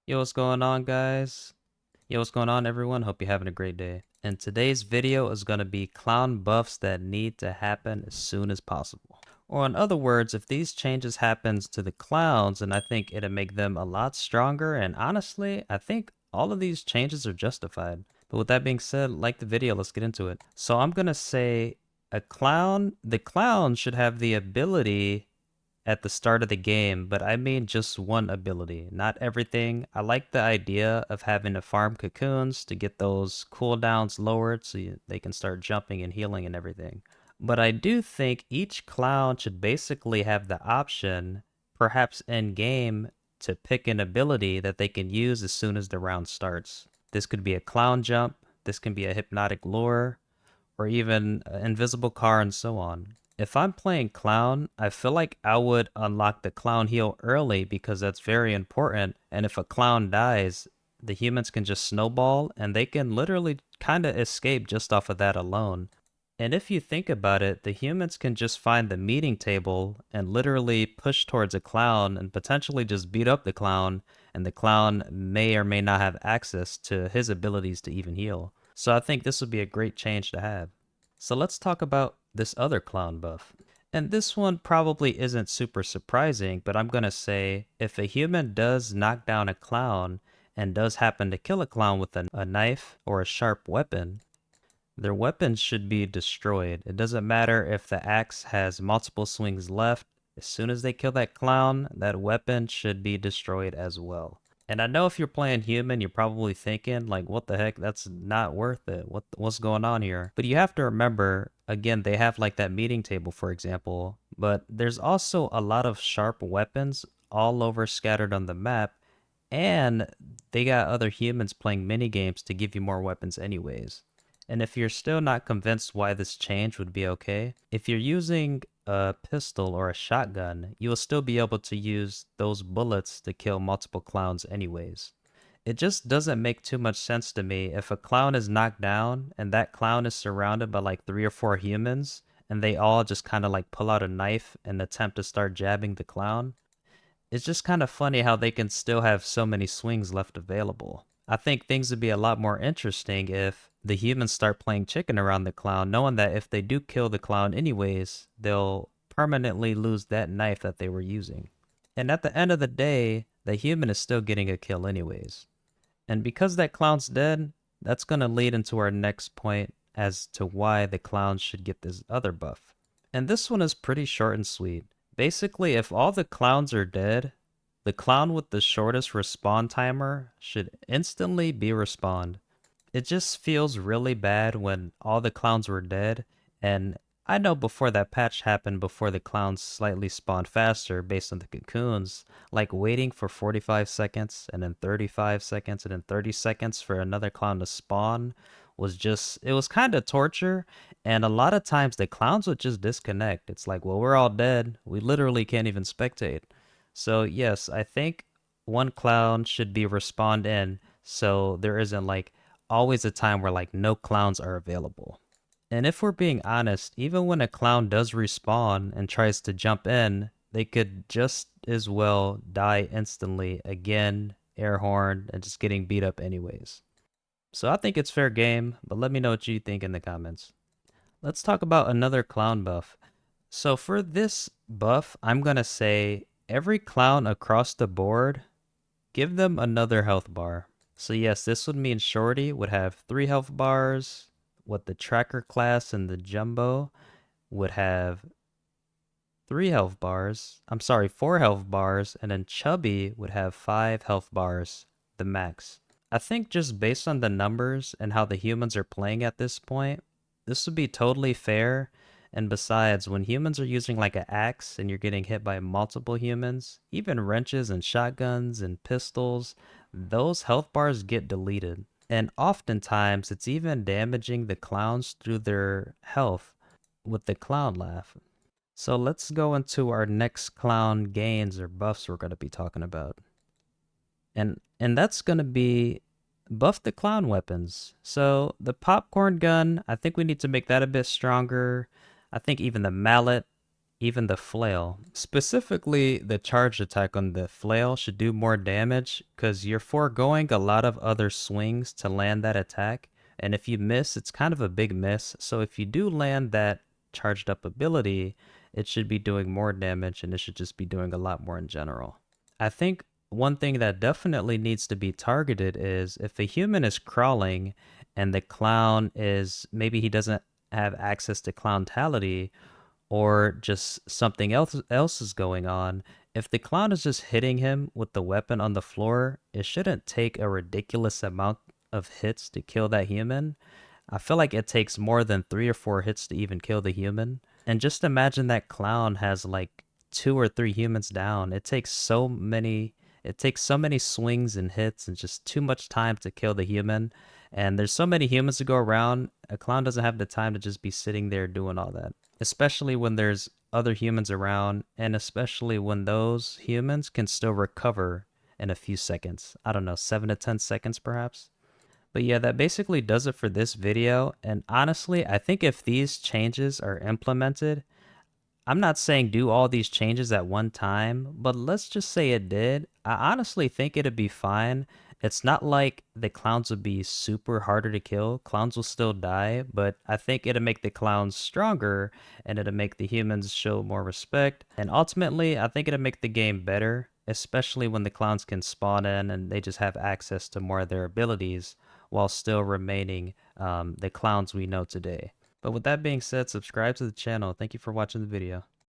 Yo, what's going on, guys? Yo, what's going on, everyone? Hope you're having a great day. And today's video is going to be clown buffs that need to happen as soon as possible. Or in other words, if these changes happens to the clowns, then I think it'll make them a lot stronger. And honestly, I think all of these changes are justified. But with that being said, like the video, let's get into it. So I'm going to say the clown should have the ability at the start of the game, but I mean just one ability, not everything. I like the idea of having to farm cocoons to get those cooldowns lowered so they can start jumping and healing and everything. But I do think each clown should basically have the option, perhaps in game, to pick an ability that they can use as soon as the round starts. This could be a clown jump, this can be a hypnotic lure, or even an invisible car and so on. If I'm playing clown, I feel like I would unlock the clown heal early because that's very important. And if a clown dies, the humans can just snowball and they can literally kind of escape just off of that alone. And if you think about it, the humans can just find the meeting table and literally push towards a clown and potentially just beat up the clown, and the clown may or may not have access to his abilities to even heal. So I think this would be a great change to have. So let's talk about this other clown buff. And this one probably isn't super surprising, but I'm gonna say if a human does knock down a clown and does happen to kill a clown with a knife or a sharp weapon, their weapons should be destroyed. It doesn't matter if the axe has multiple swings left. As soon as they kill that clown, that weapon should be destroyed as well. And I know if you're playing human, you're probably thinking, like, what the heck? That's not worth it. What's going on here? But you have to remember, again, they have like that meeting table, for example. But there's also a lot of sharp weapons all over scattered on the map. And they got other humans playing mini games to give you more weapons anyways. And if you're still not convinced why this change would be okay, if you're using a pistol or a shotgun, you will still be able to use those bullets to kill multiple clowns anyways. It just doesn't make too much sense to me if a clown is knocked down and that clown is surrounded by like 3 or 4 humans and they all just kind of like pull out a knife and attempt to start jabbing the clown. It's just kind of funny how they can still have so many swings left available. I think things would be a lot more interesting if the humans start playing chicken around the clown, knowing that if they do kill the clown anyways, they'll permanently lose that knife that they were using. And at the end of the day, the human is still getting a kill anyways. And because that clown's dead, that's going to lead into our next point as to why the clowns should get this other buff. And this one is pretty short and sweet. Basically, if all the clowns are dead, the clown with the shortest respawn timer should instantly be respawned. It just feels really bad when all the clowns were dead, and I know before that patch happened, before the clowns slightly spawned faster based on the cocoons, like waiting for 45 seconds and then 35 seconds and then 30 seconds for another clown to spawn was just, it was kind of torture. And a lot of times the clowns would just disconnect. It's like, well, we're all dead. We literally can't even spectate. So yes, I think one clown should be respawned in so there isn't like always a time where like no clowns are available. And if we're being honest, even when a clown does respawn and tries to jump in, they could just as well die instantly again, air horn, and just getting beat up anyways. So I think it's fair game, but let me know what you think in the comments. Let's talk about another clown buff. So for this buff, I'm gonna say every clown across the board, give them another health bar. So yes, this would mean Shorty would have 3 health bars, what the tracker class and the jumbo would have 3 health bars. I'm sorry, 4 health bars, and then Chubby would have 5 health bars, the max. I think just based on the numbers and how the humans are playing at this point, this would be totally fair. And besides, when humans are using like an axe and you're getting hit by multiple humans, even wrenches and shotguns and pistols, those health bars get deleted. And oftentimes, it's even damaging the clowns through their health with the clown laugh. So let's go into our next clown gains or buffs we're going to be talking about. And that's going to be buff the clown weapons. So the popcorn gun, I think we need to make that a bit stronger. I think even the mallet even the flail. Specifically, the charged attack on the flail should do more damage because you're foregoing a lot of other swings to land that attack. And if you miss, it's kind of a big miss. So if you do land that charged up ability, it should be doing more damage and it should just be doing a lot more in general. I think one thing that definitely needs to be targeted is if a human is crawling and the clown is maybe he doesn't have access to clowntality or just something else is going on. If the clown is just hitting him with the weapon on the floor, it shouldn't take a ridiculous amount of hits to kill that human. I feel like it takes more than 3 or 4 hits to even kill the human. And just imagine that clown has like 2 or 3 humans down. It takes so many swings and hits and just too much time to kill the human. And there's so many humans to go around. A clown doesn't have the time to just be sitting there doing all that. Especially when there's other humans around, and especially when those humans can still recover in a few seconds. I don't know, 7 to 10 seconds perhaps. But yeah, that basically does it for this video. And honestly, I think if these changes are implemented, I'm not saying do all these changes at one time, but let's just say it did. I honestly think it'd be fine. It's not like the clowns would be super harder to kill. Clowns will still die, but I think it'd make the clowns stronger and it'd make the humans show more respect. And ultimately, I think it'd make the game better, especially when the clowns can spawn in and they just have access to more of their abilities while still remaining the clowns we know today. But with that being said, subscribe to the channel. Thank you for watching the video.